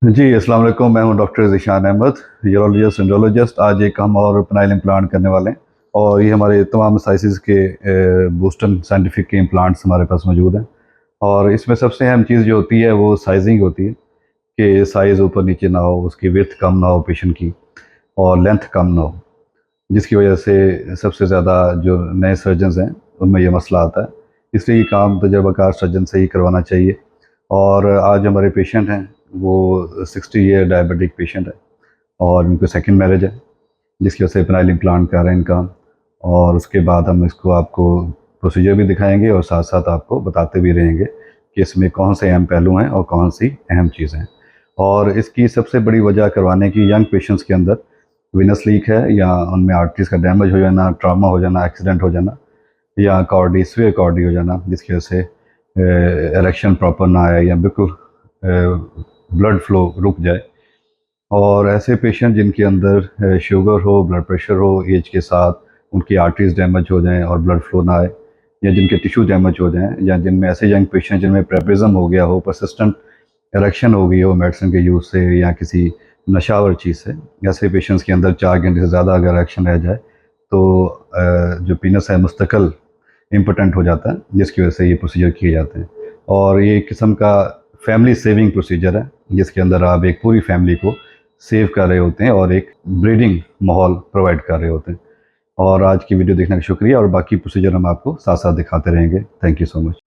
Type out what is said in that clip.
जी, अस्सलाम वालेकुम। मैं हूँ doctor Zeeshan Ahmed, urologist, endologist. आज एक हम और पेनाइल इम्प्लांट करने वाले हैं और ये हमारे तमाम साइज़ के बोस्टन साइंटिफिक के इम्प्लांट्स हमारे पास मौजूद हैं। और इसमें सबसे अहम चीज़ जो होती है वो साइज़िंग होती है कि साइज़ ऊपर-नीचे ना हो, उसकी विड्थ कम ना हो पेशेंट की और लेंथ कम ना हो, जिसकी वजह से सबसे ज़्यादा जो नए सर्जन्स हैं, उनमें ये मसला आता है। इसलिए ये काम तजर्बाकार सर्जन से ही करवाना चाहिए। और आज हमारे पेशेंट हैं, वो 60 ईयर डायबिटिक पेशेंट है और उनको सेकंड मैरिज है, जिसकी वजह से पेनाइल इम्प्लांट कर रहे हैं इनका। और उसके बाद हम इसको आपको प्रोसीजर भी दिखाएंगे और साथ साथ आपको बताते भी रहेंगे कि इसमें कौन से अहम पहलू हैं और कौन सी अहम चीज़ें हैं। और इसकी सबसे बड़ी वजह करवाने की यंग पेशेंट्स के अंदर विनस लीक है या उनमें आर्टरीज का डैमेज हो जाना, ट्रामा हो जाना, एक्सीडेंट हो जाना या कार्डी स्वे कार्डी हो जाना, जिसकी वजह से इरेक्शन प्रॉपर ना आए या बिल्कुल ब्लड फ्लो रुक जाए। और ऐसे पेशेंट जिनके अंदर शुगर हो, ब्लड प्रेशर हो, एज के साथ उनकी आर्टरीज डैमेज हो जाएं और ब्लड फ्लो ना आए, या जिनके टिश्यू डैमेज हो जाएं, या जिनमें ऐसे यंग पेशेंट जिनमें प्रेपरिज्म हो गया हो, परसिस्टेंट इरेक्शन हो गई हो मेडिसिन के यूज़ से या किसी नशावर चीज़ से, ऐसे पेशेंट्स के अंदर 4 घंटे से ज़्यादा अगर इरेक्शन रह जाए तो जो पीनस है मुस्तकिल इम्पोर्टेंट हो जाता है, जिसकी वजह से ये प्रोसीजर किए जाते हैं। और ये एक किस्म का फैमिली सेविंग प्रोसीजर है, जिसके अंदर आप एक पूरी फैमिली को सेव कर रहे होते हैं और एक ब्रीडिंग माहौल प्रोवाइड कर रहे होते हैं। और आज की वीडियो देखने का शुक्रिया और बाकी प्रोसीजर हम आपको साथ साथ दिखाते रहेंगे। Thank you so much.